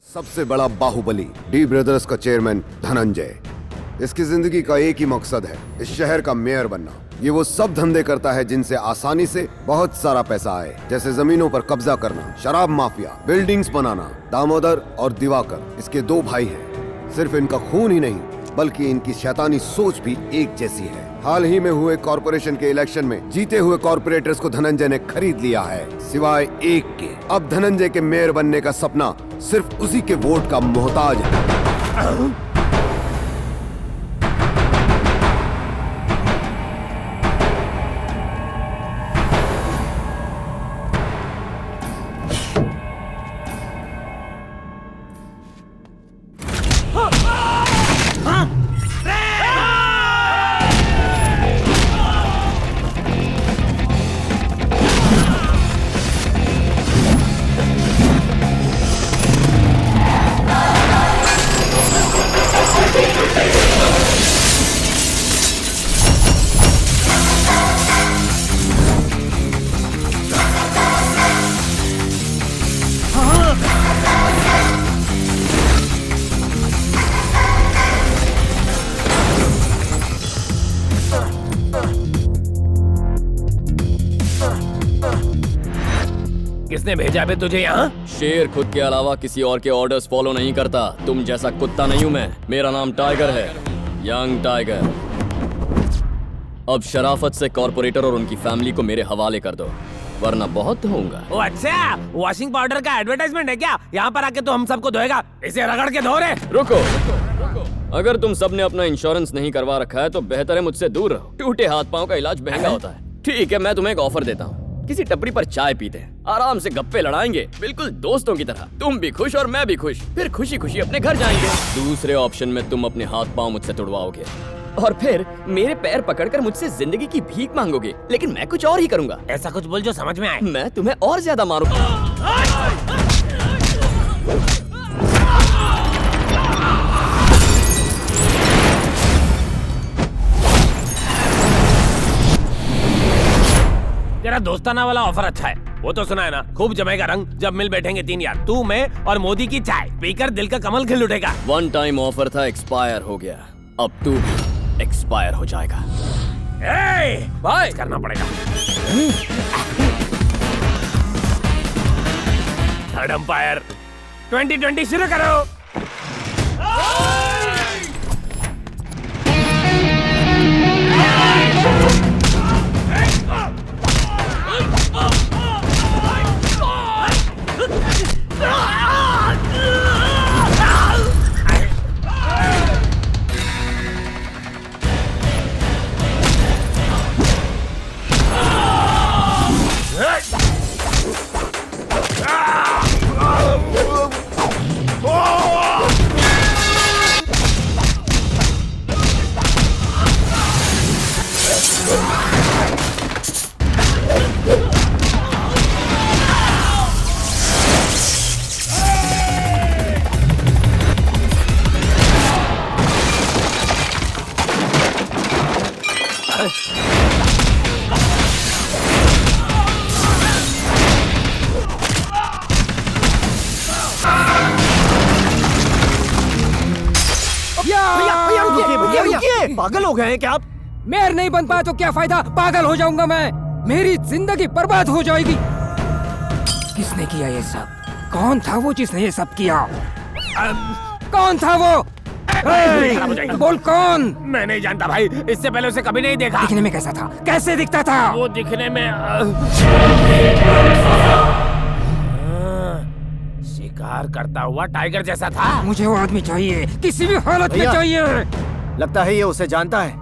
सबसे बड़ा Baahubali D brothers का चेयरमैन धनंजय। इसकी जिंदगी का एक ही मकसद है, इस शहर का मेयर बनना। ये वो सब धंधे करता है जिनसे आसानी से बहुत सारा पैसा आए, जैसे जमीनों पर कब्जा करना, शराब माफिया, बिल्डिंग्स बनाना। दामोदर और दिवाकर इसके दो भाई हैं। सिर्फ इनका खून ही नहीं बल्कि इनकी शैतानी सोच भी एक जैसी है। हाल ही में हुए कॉर्पोरेशन के इलेक्शन में जीते हुए कॉर्पोरेटर्स को धनंजय ने खरीद लिया है, सिवाय एक के। अब धनंजय के मेयर बनने का सपना सिर्फ उसी के वोट का मोहताज है। किसने भेजा बे तुझे यहाँ? शेर खुद के अलावा किसी और के ऑर्डर्स फॉलो नहीं करता। तुम जैसा कुत्ता नहीं हूँ मैं। मेरा नाम टाइगर है, यंग टाइगर। अब शराफत से कॉर्पोरेटर और उनकी फैमिली को मेरे हवाले कर दो, वरना बहुत होऊंगा। ओ अच्छा, वॉशिंग पाउडर का एडवर्टाइजमेंट है क्या? यहाँ पर आके तो हम सबको धोएगा, इसे रगड़ के धो रे। रुको, अगर तुम सबने अपना इंश्योरेंस नहीं करवा रखा है तो बेहतर है मुझसे दूर रहो। टूटे हाथ पाँव का इलाज महंगा होता है। ठीक है, मैं तुम्हें एक ऑफर देता हूँ। किसी टपरी पर चाय पीते हैं, आराम से गप्पे लड़ाएंगे, बिल्कुल दोस्तों की तरह। तुम भी खुश और मैं भी खुश, फिर खुशी खुशी अपने घर जाएंगे। दूसरे ऑप्शन में तुम अपने हाथ पांव मुझसे तुड़वाओगे और फिर मेरे पैर पकड़कर मुझसे जिंदगी की भीख मांगोगे, लेकिन मैं कुछ और ही करूंगा। ऐसा कुछ बोल जो समझ में आए। मैं तुम्हें और ज्यादा मारूंगा। तेरा दोस्ताना वाला ऑफर अच्छा है, वो तो सुना है ना। खूब जमेगा रंग जब मिल बैठेंगे तीन यार, तू, मैं और मोदी की चाय पीकर दिल का कमल खिल उठेगा। वन टाइम ऑफर था, एक्सपायर हो गया। अब तू भी एक्सपायर हो जाएगा। भाई करना पड़ेगा। थर्ड अंपायर 2020 शुरू करो। पागल हो गए हैं क्या आप? मेयर नहीं बन पाया तो क्या फायदा? पागल हो जाऊंगा मैं, मेरी जिंदगी बर्बाद हो जाएगी। किसने किया ये सब? कौन था वो जिसने ये सब किया? कौन था वो? बोल कौन? मैं नहीं जानता भाई, इससे पहले उसे कभी नहीं देखा। दिखने में कैसा था? कैसे दिखता था? वो दिखने में शिकार करता हुआ टाइगर जैसा था। मुझे वो आदमी चाहिए, किसी भी हालत में चाहिए। लगता है ये उसे जानता है।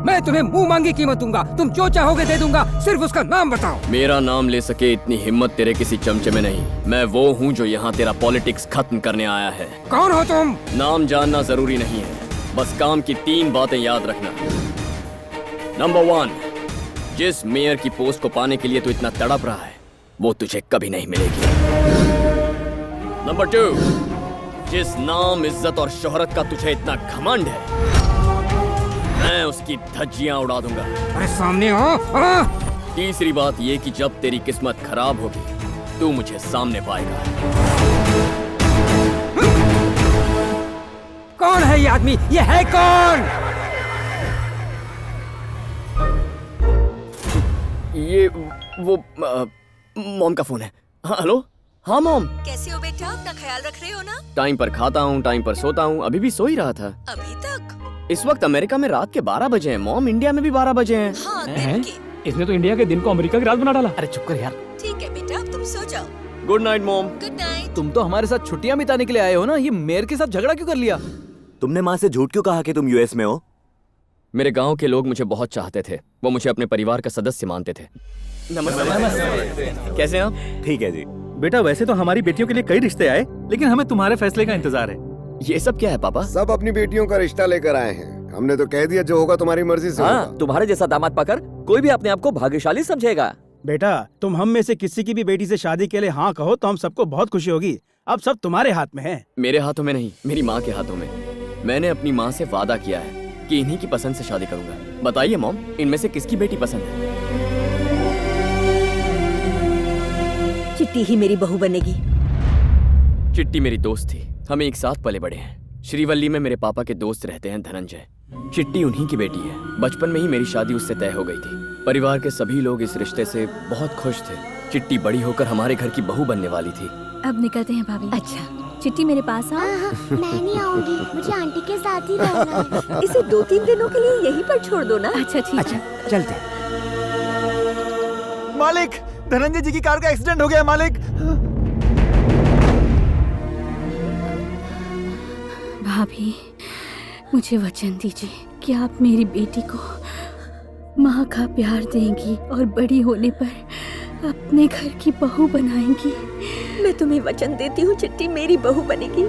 मैं तुम्हें मुंह मांगी कीमत दूंगा, तुम जो चाहोगे दे दूंगा, सिर्फ उसका नाम बताओ। मेरा नाम ले सके इतनी हिम्मत तेरे किसी चमचे में नहीं। मैं वो हूँ जो यहाँ तेरा पॉलिटिक्स खत्म करने आया है। कौन हो तुम? नाम जानना जरूरी नहीं है, बस काम की 3 बातें याद रखना। नंबर 1, जिस मेयर की पोस्ट को पाने के लिए तू इतना तड़प रहा है वो तुझे कभी नहीं मिलेगी। नंबर 2, जिस नाम, इज्जत और शोहरत का तुझे इतना घमंड है, मैं उसकी धज्जियां उड़ा दूंगा। अरे सामने हो। तीसरी बात ये कि जब तेरी किस्मत खराब होगी तू मुझे सामने पाएगा। आदमी ये है कौन? ये वो मॉम का फोन है। हाँ हेलो। हाँ मॉम। कैसे हो बेटा? अपना ख्याल रख रहे हो ना? टाइम पर खाता हूँ, टाइम पर सोता हूँ। अभी भी सो ही रहा था। अभी तक? इस वक्त अमेरिका में रात के 12 बजे हैं मॉम, इंडिया में भी 12 बजे हैं। हाँ दिन के। इसने तो इंडिया के दिन को अमेरिका की रात बना डाला। अरे चुप कर यार। ठीक है बेटा, अब तुम सो जाओ। Good night mom. Good night. तुम तो हमारे साथ छुट्टियां बिताने के लिए आए हो ना, ये मेयर के साथ झगड़ा क्यों कर लिया? तुमने माँ से झूठ क्यों कहा कि तुम यूएस में हो? मेरे गांव के लोग मुझे बहुत चाहते थे, वो मुझे अपने परिवार का सदस्य मानते थे। नमस्ते। कैसे हैं आप? ठीक है जी। बेटा वैसे तो हमारी बेटियों के लिए कई रिश्ते आए, लेकिन हमें तुम्हारे फैसले का इंतजार है। ये सब क्या है पापा? सब अपनी बेटियों का रिश्ता लेकर आए हैं। हमने तो कह दिया जो होगा तुम्हारी मर्जी से होगा। तुम्हारे जैसा दामाद पाकर कोई भी अपने आप को भाग्यशाली समझेगा। बेटा तुम हम में से किसी की भी बेटी से शादी के लिए हाँ कहो तो हम सबको बहुत खुशी होगी। अब सब तुम्हारे हाथ में है। मेरे हाथों में नहीं, मेरी माँ के हाथों में। मैंने अपनी माँ से वादा किया है कि इन्हीं की पसंद से शादी करूंगा। बताइए मॉम, इनमें से किसकी बेटी पसंद है? चिट्टी ही मेरी बहू बनेगी। चिट्टी मेरी दोस्त थी, हम एक साथ पले बड़े हैं। श्रीवल्ली में मेरे पापा के दोस्त रहते हैं धनंजय। चिट्टी उन्हीं की बेटी है। बचपन में ही मेरी शादी उससे तय हो गई थी। परिवार के सभी लोग इस रिश्ते से बहुत खुश थे। चिट्टी बड़ी होकर हमारे घर की बहू बनने वाली थी। अब निकलते हैं भाभी। अच्छा चिट्टी मेरे पास आओ। मैं नहीं आऊंगी, मुझे आंटी के साथ ही रहना है। इसे 2-3 दिनों के लिए यहीं पर छोड़ दो ना। अच्छा ठीक है। चलते। मालिक, धनंजय जी की कार का एक्सीडेंट हो गया है मालिक। भाभी मुझे वचन दीजिए कि आप मेरी बेटी को माँ का प्यार देंगी और बड़ी होने पर अपने घर की बहू बनाएंगी। मैं तुम्हें वचन देती हूँ चिट्टी मेरी बहू बनेगी।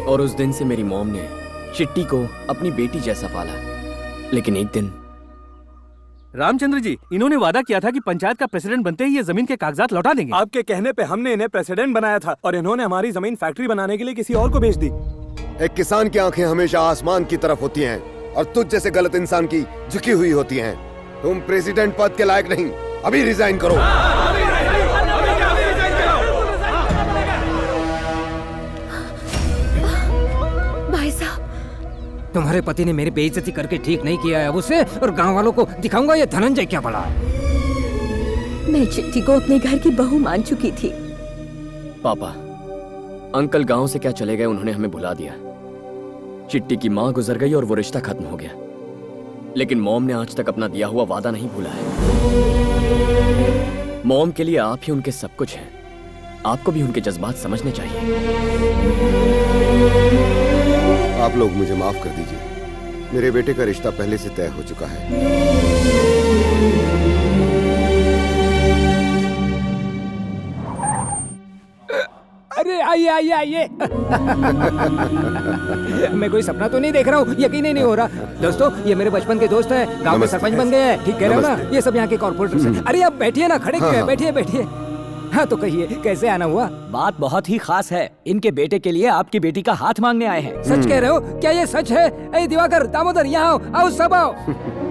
और उस दिन से मेरी मॉम ने चिट्टी को अपनी बेटी जैसा पाला। लेकिन एक दिन रामचंद्र जी, इन्होंने वादा किया था कि पंचायत का प्रेसिडेंट बनते ही ये जमीन के कागजात लौटा देंगे। आपके कहने पे हमने इन्हें प्रेसिडेंट बनाया था और इन्होंने हमारी जमीन फैक्ट्री बनाने के लिए किसी और को बेच दी। एक किसान की आंखें हमेशा आसमान की तरफ होती हैं और तुझ जैसे गलत इंसान की झुकी हुई होती हैं। तुम प्रेसिडेंट पद के लायक नहीं, अभी रिजाइन करो। भाई साहब, तुम्हारे पति ने मेरी बेइज्जती करके ठीक नहीं किया है। अब उसे और गांव वालों को दिखाऊंगा ये धनंजय क्या बड़ा है। मैं चिट्टी को अपने घर की बहू मान चुकी थी। पापा, अंकल गांव से क्या चले गए, उन्होंने हमें भुला दिया। चिट्टी की माँ गुजर गई और वो रिश्ता खत्म हो गया। लेकिन मॉम ने आज तक अपना दिया हुआ वादा नहीं भूला है। मॉम के लिए आप ही उनके सब कुछ हैं। आपको भी उनके जज्बात समझने चाहिए। आप लोग मुझे माफ कर दीजिए, मेरे बेटे का रिश्ता पहले से तय हो चुका है। अरे आइए आइए आइए। मैं कोई सपना तो नहीं देख रहा हूँ, यकीन ही नहीं हो रहा। दोस्तों ये मेरे बचपन के दोस्त हैं, गांव में नमस्ते। सरपंच बन गए हैं। ठीक कह रहे हो ना? नमस्ते। ये सब यहाँ के कॉर्पोरेटर्स हैं। अरे आप बैठिए ना, खड़े क्यों हैं? बैठिए बैठिए। हाँ तो कहिए कैसे आना हुआ? बात बहुत ही खास है। इनके बेटे के लिए आपकी बेटी का हाथ मांगने आए हैं। सच कह रहे हो? क्या ये सच है? ए दिवाकर, दामोदर, यहाँ आओ, आओ सब आओ।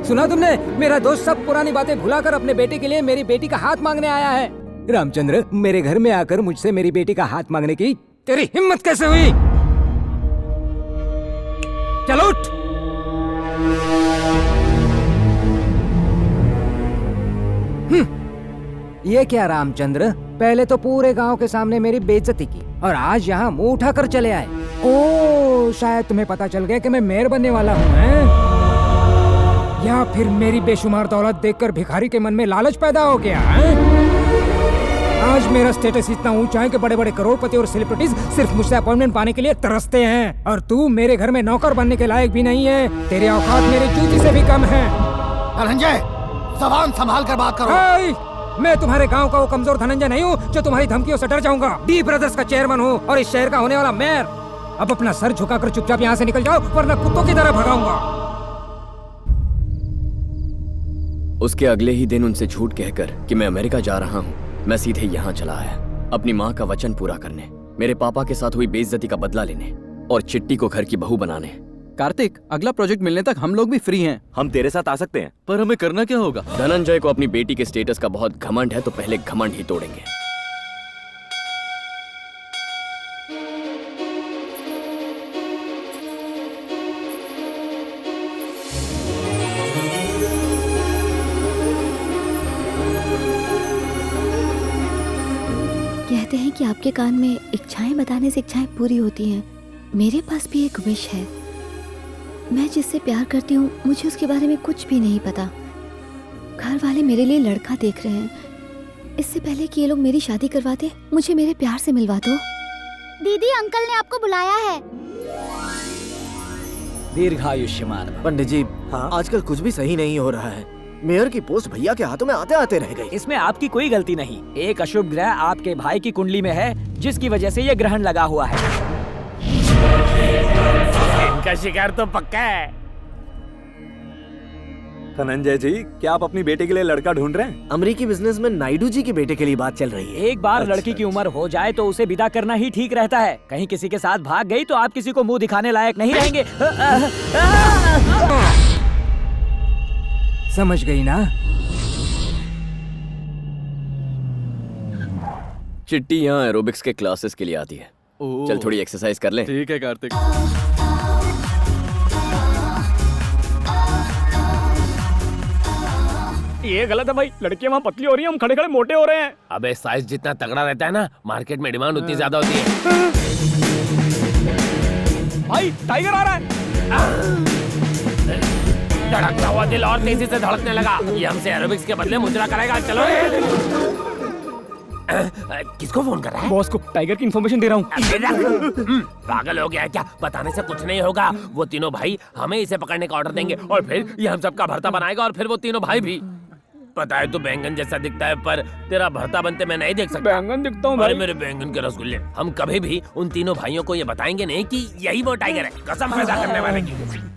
सुना तुमने? मेरा दोस्त सब पुरानी बातें भुलाकर अपने बेटे के लिए मेरी बेटी का हाथ मांगने आया है। रामचंद्र, मेरे घर में आकर मुझसे मेरी बेटी का हाथ मांगने की तेरी हिम्मत कैसे हुई? चलो उठ। ये क्या रामचंद्र, पहले तो पूरे गांव के सामने मेरी बेइज्जती की और आज यहाँ मुंह उठाकर चले आए। ओ, शायद तुम्हें पता चल गया कि मैं मेयर बनने वाला हूँ, हैं? या फिर मेरी बेशुमार दौलत देखकर भिखारी के मन में लालच पैदा हो गया, हैं? आज मेरा स्टेटस इतना ऊंचा है कि बड़े बड़े करोड़पति और सेलिब्रिटीज सिर्फ मुझसे अपॉइंटमेंट पाने के लिए तरसते हैं, और तू मेरे घर में नौकर बनने के लायक भी नहीं है। तेरे औकात मेरी जूती से भी कम है। धनंजय, जबान संभाल कर बात करो। हाय! मैं तुम्हारे गांव का वो कमजोर धनंजय नहीं हूँ जो तुम्हारी धमकियों से डर जाऊंगा। डी ब्रदर्स का चेयरमैन हूँ और इस शहर का होने वाला मेयर। अब अपना सर झुकाकर चुपचाप यहाँ से निकल जाओ, वरना कुत्तों की तरह भगाऊंगा। उसके अगले ही दिन उनसे झूठ कहकर कि मैं अमेरिका जा रहा हूँ, मैं सीधे यहाँ चला आया अपनी माँ का वचन पूरा करने, मेरे पापा के साथ हुई बेइज्जती का बदला लेने और चिट्टी को घर की बहू बनाने। कार्तिक, अगला प्रोजेक्ट मिलने तक हम लोग भी फ्री हैं। हम तेरे साथ आ सकते हैं, पर हमें करना क्या होगा? धनंजय को अपनी बेटी के स्टेटस का बहुत घमंड है, तो पहले घमंड ही तोड़ेंगे। कि आपके कान में इच्छाएं बताने से इच्छाएं पूरी होती हैं। मेरे पास भी एक विश है। मैं जिससे प्यार करती हूँ मुझे उसके बारे में कुछ भी नहीं पता। घर वाले मेरे लिए लड़का देख रहे हैं। इससे पहले कि ये लोग मेरी शादी करवाते, मुझे मेरे प्यार से मिलवा दो। दीदी, अंकल ने आपको बुलाया है। दीर्घायुष्यमान। पंडित जी, हाँ? आजकल कुछ भी सही नहीं हो रहा है। मेयर की पोस्ट भैया के हाथों में आते आते रह गई। इसमें आपकी कोई गलती नहीं। एक अशुभ ग्रह आपके भाई की कुंडली में है, जिसकी वजह से ये ग्रहण लगा हुआ है। इनका शिकार तो पक्का है। धनंजय जी, क्या आप अपनी बेटे के लिए लड़का ढूंढ रहे हैं? अमेरिकी बिजनेस में नायडू जी के बेटे के लिए बात चल रही है। एक बार लड़की की उम्र हो जाए तो उसे विदा करना ही ठीक रहता है। कहीं किसी के साथ भाग गई तो आप किसी को मुंह दिखाने लायक नहीं रहेंगे। समझ गई ना? चिट्टी यहाँ एरोबिक्स के क्लासेस के लिए आती है। चल थोड़ी एक्सरसाइज कर ले। ठीक है कार्तिक। ये गलत है भाई, लड़कियां वहाँ पतली हो रही हैं, हम खड़े खड़े मोटे हो रहे हैं। अबे साइज जितना तगड़ा रहता है ना, मार्केट में डिमांड उतनी ज्यादा होती है। भाई टाइगर आ रहा है। धड़कता हुआ दिल और तेजी से धड़कने लगा। ये हमसे एरोबिक्स के बदले मुजरा करेगा। चलो किसको फोन कर रहा है? बॉस को टाइगर की इन्फॉर्मेशन दे रहा हूँ। पागल हो गया है क्या? बताने से कुछ नहीं होगा। वो तीनों भाई हमें इसे पकड़ने का ऑर्डर देंगे और फिर ये हम सबका भरता बनाएगा और फिर वो तीनों भाई भी। पता है तू बैंगन जैसा दिखता है, पर तेरा भरता बनते मैं नहीं देख सकता। बैंगन दिखता हूँ भाई। मेरे बैंगन के रसगुल्ले। हम कभी भी उन तीनों भाइयों को ये बताएंगे नहीं कि यही वो टाइगर है। कसम पैदा करने वाले की।